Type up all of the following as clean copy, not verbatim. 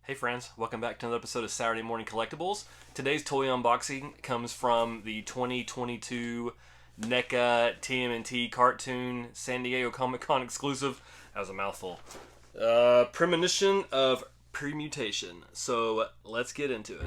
Hey friends, welcome back to another episode of Saturday Morning Collectibles. Today's toy unboxing comes from the 2022 NECA TMNT cartoon San Diego Comic-Con exclusive. That was a mouthful. Premonition of Premutation. So let's get into it.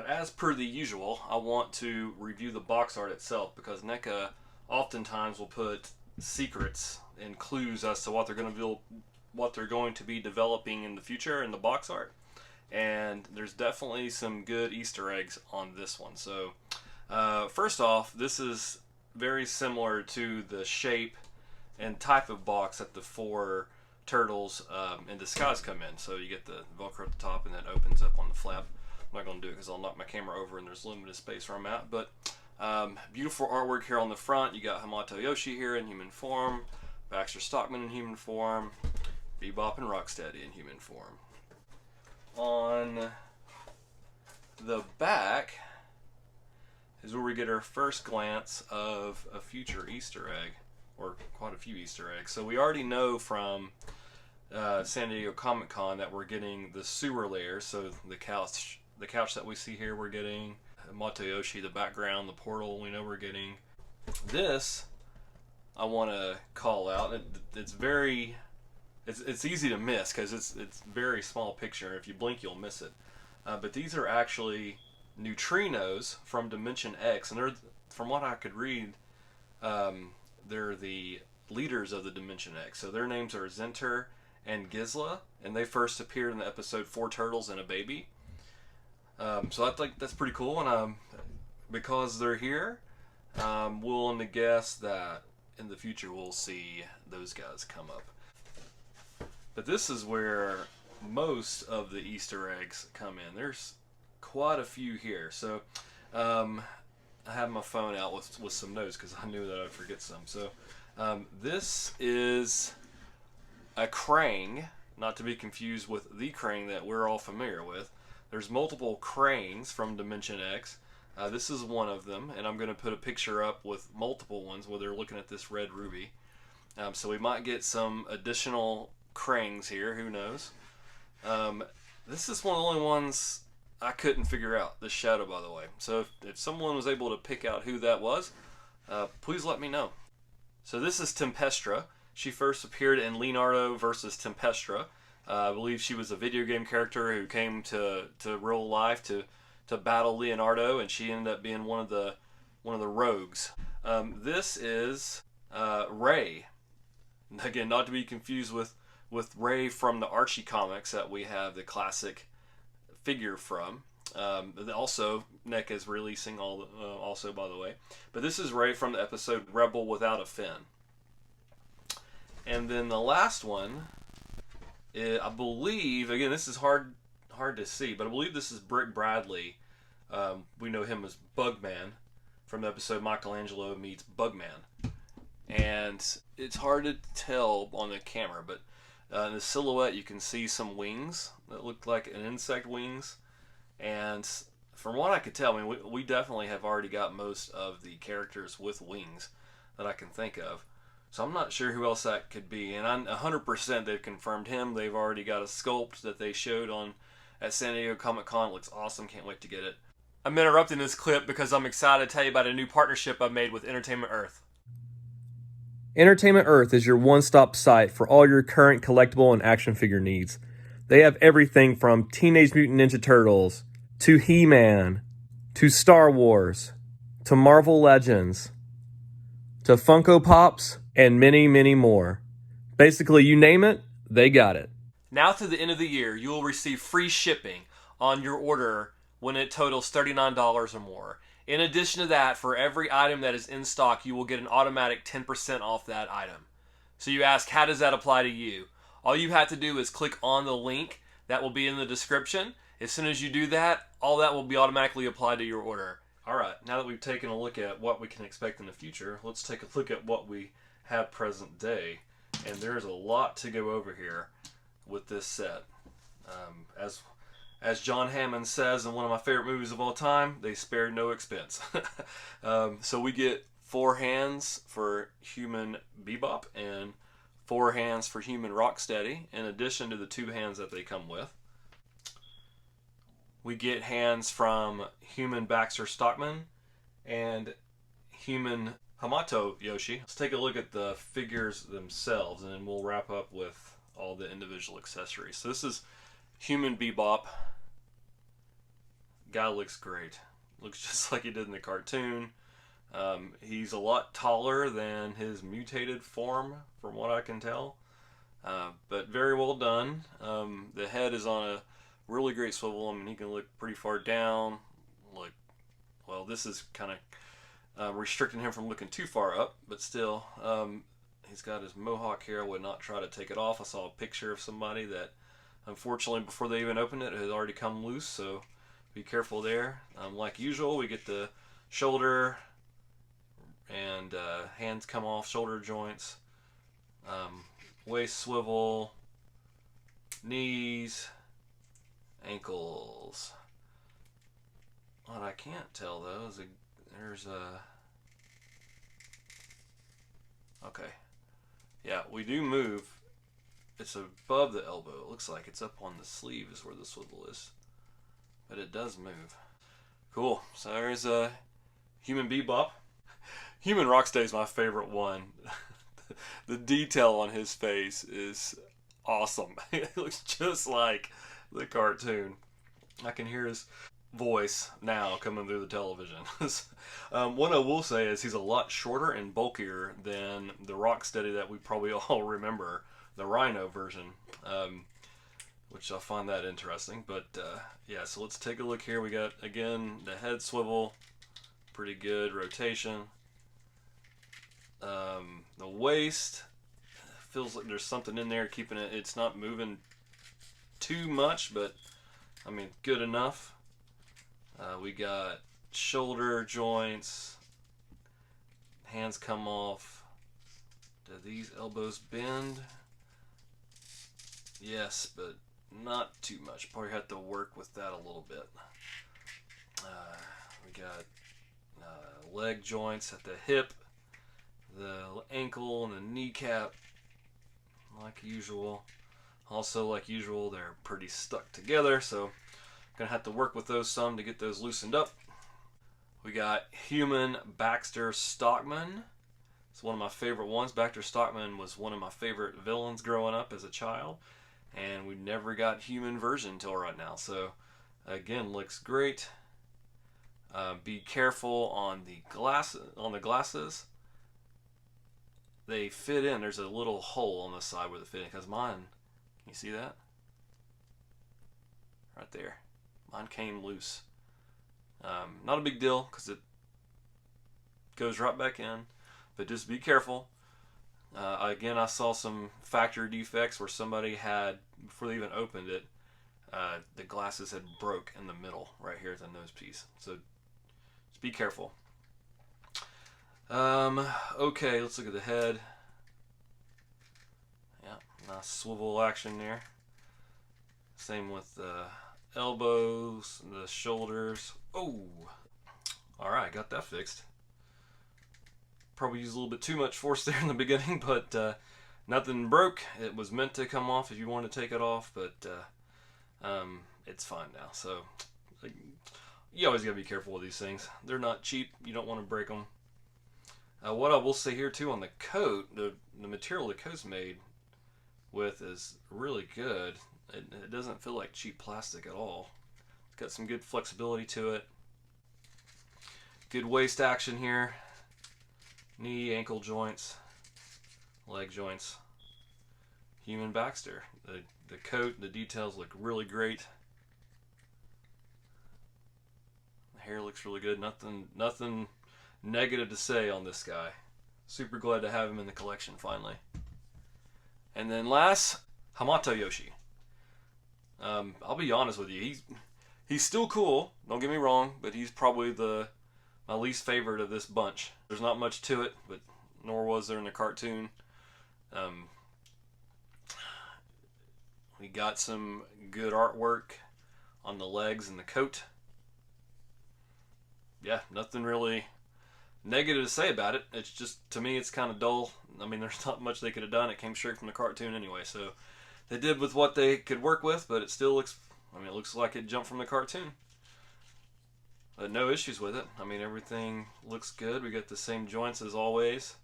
As per the usual, I want to review the box art itself because NECA oftentimes will put secrets and clues as to what they're going to be developing in the future in the box art. And there's definitely some good Easter eggs on this one. So first off, this is very similar to the shape and type of box that the four turtles in disguise come in. So you get the Velcro at the top and that opens up on the flap. I'm not going to do it because I'll knock my camera over and there's limited space where I'm at. But beautiful artwork here on the front. You got Hamato Yoshi here in human form, Baxter Stockman in human form, Bebop and Rocksteady in human form. On the back is where we get our first glance of a future Easter egg, or quite a few Easter eggs. So we already know from San Diego Comic-Con that we're getting the sewer layers, so the couch that we see here, we're getting Hamato Yoshi, the background, the portal, we know we're getting. This, I want to call out. It's easy to miss because it's very small picture. If you blink, you'll miss it. But these are actually neutrinos from Dimension X, and they're, from what I could read, they're the leaders of the Dimension X. So their names are Zenter and Gisla, and they first appeared in the episode Four Turtles and a Baby. So I think that's pretty cool, and because they're here, I'm willing to guess that in the future we'll see those guys come up. But this is where most of the Easter eggs come in. There's quite a few here. So I have my phone out with some notes because I knew that I'd forget some. So this is a Krang, not to be confused with the Krang that we're all familiar with. There's multiple Krangs from Dimension X. This is one of them, and I'm going to put a picture up with multiple ones where they're looking at this red ruby. So we might get some additional Krangs here, who knows. This is one of the only ones I couldn't figure out, this shadow, by the way. So if someone was able to pick out who that was, please let me know. So this is Tempestra. She first appeared in Leonardo vs. Tempestra. I believe she was a video game character who came to real life to battle Leonardo, and she ended up being one of the rogues. This is Ray. Again, not to be confused with Ray from the Archie comics that we have the classic figure from. Also, NECA is releasing also, by the way. But this is Ray from the episode Rebel Without a Fin. And then the last one, I believe, again, this is hard to see, but I believe this is Brick Bradley. We know him as Bugman from the episode Michelangelo Meets Bugman. And it's hard to tell on the camera, but in the silhouette you can see some wings that look like an insect wings. And from what I could tell, I mean, we definitely have already got most of the characters with wings that I can think of. So I'm not sure who else that could be, and I'm 100% they've confirmed him. They've already got a sculpt that they showed at San Diego Comic-Con. It looks awesome. Can't wait to get it. I'm interrupting this clip because I'm excited to tell you about a new partnership I've made with Entertainment Earth. Entertainment Earth is your one-stop site for all your current collectible and action figure needs. They have everything from Teenage Mutant Ninja Turtles to He-Man to Star Wars to Marvel Legends to Funko Pops and many, many more. Basically, you name it, they got it. Now to the end of the year, you will receive free shipping on your order when it totals $39 or more. In addition to that, for every item that is in stock, you will get an automatic 10% off that item. So you ask, how does that apply to you? All you have to do is click on the link that will be in the description. As soon as you do that, all that will be automatically applied to your order. Alright, now that we've taken a look at what we can expect in the future, let's take a look at what we have present day. And there's a lot to go over here with this set. As John Hammond says in one of my favorite movies of all time, they spared no expense. So we get 4 hands for human Bebop and 4 hands for human Rocksteady, in addition to the 2 hands that they come with. We get hands from human Baxter Stockman and human Hamato Yoshi. Let's take a look at the figures themselves, and then we'll wrap up with all the individual accessories. So this is human Bebop. Guy looks great. Looks just like he did in the cartoon. He's a lot taller than his mutated form, from what I can tell. But very well done. The head is on a really great swivel. I mean, he can look pretty far down. Look, well, this is kind of restricting him from looking too far up, but still, he's got his mohawk here. I would not try to take it off. I saw a picture of somebody that, unfortunately, before they even opened it, it had already come loose, so be careful there. Like usual, we get the shoulder and hands come off, shoulder joints, waist swivel, knees, ankles. What I can't tell though is there's a... Okay. Yeah, we do move. It's above the elbow. It looks like it's up on the sleeve is where the swivel is. But it does move. Cool. So there's a human Bebop. Human Rocksteady is my favorite one. The detail on his face is awesome. It looks just like the cartoon. I can hear his voice now coming through the television. What I will say is he's a lot shorter and bulkier than the Rocksteady that we probably all remember, the Rhino version. Which I find that interesting. But yeah, so let's take a look here. We got, again, the head swivel, pretty good rotation. The waist feels like there's something in there keeping it, it's not moving too much, but I mean, good enough. We got shoulder joints, hands come off. Do these elbows bend? Yes, but not too much. Probably have to work with that a little bit. We got leg joints at the hip, the ankle, and the kneecap, like usual. Also, like usual, they're pretty stuck together, so gonna have to work with those some to get those loosened up. We got human Baxter Stockman. It's one of my favorite ones. Baxter Stockman was one of my favorite villains growing up as a child, and we never got human version until right now. So again, looks great. Be careful on the glasses. They fit in. There's a little hole on the side where they fit in, because mine, can you see that? Right there. Mine came loose. Not a big deal because it goes right back in, but just be careful. Again, I saw some factory defects where somebody had, before they even opened it, the glasses had broke in the middle right here at the nose piece. So just be careful. Okay, let's look at the head. Yeah, nice swivel action there. Same with the elbows, the shoulders. Oh, all right, got that fixed. Probably used a little bit too much force there in the beginning, but nothing broke. It was meant to come off if you want to take it off, but it's fine now. So you always gotta be careful with these things. They're not cheap. You don't want to break them. What I will say here too on the coat, the material the coat's made with is really good. It doesn't feel like cheap plastic at all. It's got some good flexibility to it. Good waist action here. Knee, ankle joints, leg joints. Human Baxter. The coat, the details look really great. The hair looks really good. Nothing negative to say on this guy. Super glad to have him in the collection finally. And then last, Hamato Yoshi. I'll be honest with you, he's still cool, don't get me wrong, but he's probably my least favorite of this bunch. There's not much to it, but nor was there in the cartoon. We got some good artwork on the legs and the coat. Yeah, nothing really negative to say about it. It's just, to me, it's kind of dull. I mean, there's not much they could have done. It came straight from the cartoon anyway, so they did with what they could work with, but it still looks, I mean, it looks like it jumped from the cartoon. But no issues with it. I mean, everything looks good. We got the same joints as always.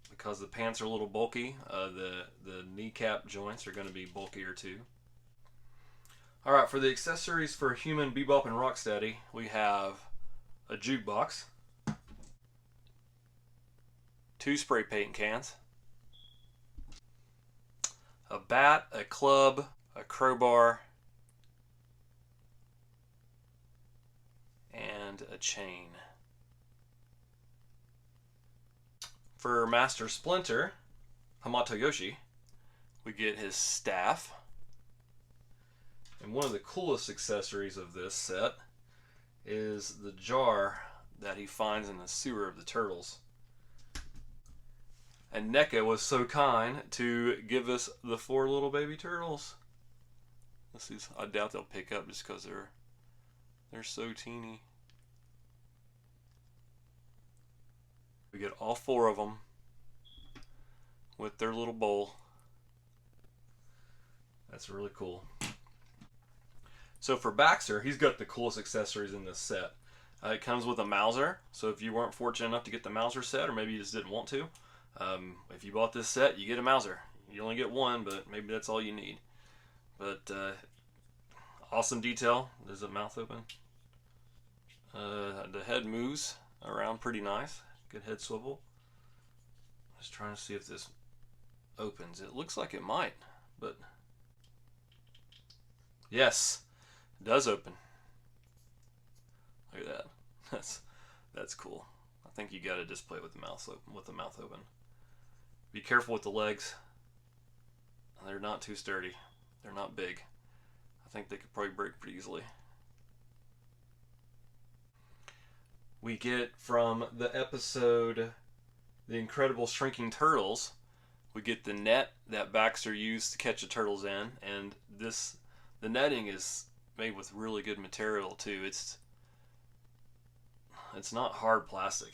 Because the pants are a little bulky, the kneecap joints are going to be bulkier too. Alright, for the accessories for human Bebop and Rocksteady, we have a jukebox, 2 spray paint cans, a bat, a club, a crowbar, and a chain. For Master Splinter, Hamato Yoshi, we get his staff. And one of the coolest accessories of this set is the jar that he finds in the sewer of the turtles. And NECA was so kind to give us the 4 little baby turtles. This is, I doubt they'll pick up just because they're so teeny. We get all 4 of them with their little bowl. That's really cool. So for Baxter, he's got the coolest accessories in this set. It comes with a Mauser, so if you weren't fortunate enough to get the Mauser set, or maybe you just didn't want to, if you bought this set, you get a Mauser. You only get one, but maybe that's all you need. But awesome detail. There's a mouth open. The head moves around pretty nice. Good head swivel. Just trying to see if this opens. It looks like it might, but yes. Does open. Look at that. That's cool. I think you got to display it with the mouth open. Be careful with the legs. They're not too sturdy. They're not big. I think they could probably break pretty easily. We get from the episode The Incredible Shrinking Turtles, we get the net that Baxter used to catch the turtles in, and the netting is made with really good material too. It's not hard plastic.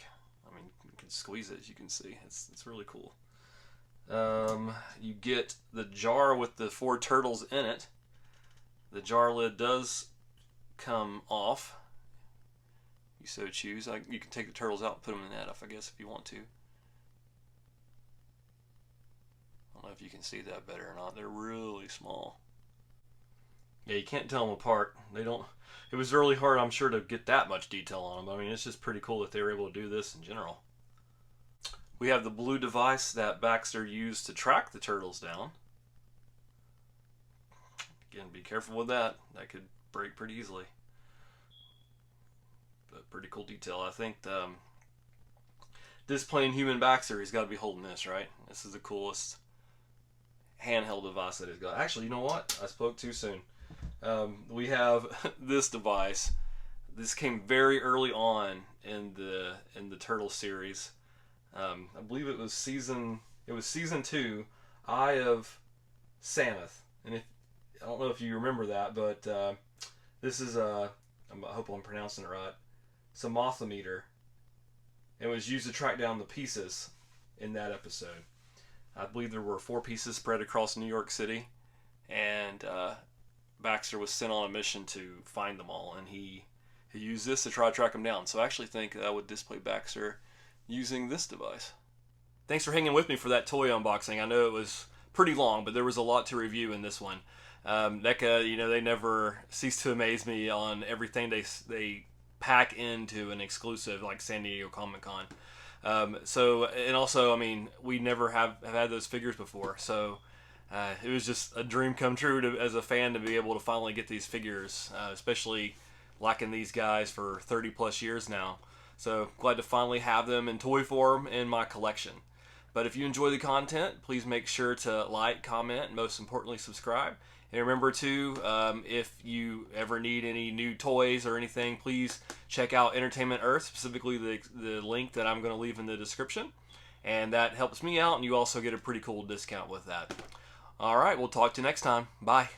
I mean, you can squeeze it, as you can see. It's really cool. You get the jar with the 4 turtles in it. The jar lid does come off. You so choose. You can take the turtles out and put them in the net, I guess, if you want to. I don't know if you can see that better or not. They're really small. Yeah, you can't tell them apart. They don't. It was really hard, I'm sure, to get that much detail on them. I mean, it's just pretty cool that they were able to do this in general. We have the blue device that Baxter used to track the turtles down. Again, be careful with that. That could break pretty easily. But pretty cool detail. I think this plain human Baxter, he's got to be holding this, right? This is the coolest handheld device that he's got. Actually, you know what? I spoke too soon. We have this device. This came very early on in the Turtle series. I believe it was season 2, Eye of Samoth. And I don't know if you remember that, but this is I hope I'm pronouncing it right. Samothometer. It was used to track down the pieces in that episode. I believe there were 4 pieces spread across New York City, and Baxter was sent on a mission to find them all, and he used this to try to track them down. So I actually think I would display Baxter using this device. Thanks for hanging with me for that toy unboxing. I know it was pretty long, but there was a lot to review in this one. NECA, they never cease to amaze me on everything they pack into an exclusive like San Diego Comic-Con. And also, I mean, we never have had those figures before, so it was just a dream come true as a fan to be able to finally get these figures, especially liking these guys for 30 plus years now. So glad to finally have them in toy form in my collection. But if you enjoy the content, please make sure to like, comment, and most importantly, subscribe. And remember too, if you ever need any new toys or anything, please check out Entertainment Earth, specifically the link that I'm going to leave in the description. And that helps me out, and you also get a pretty cool discount with that. Alright, we'll talk to you next time. Bye.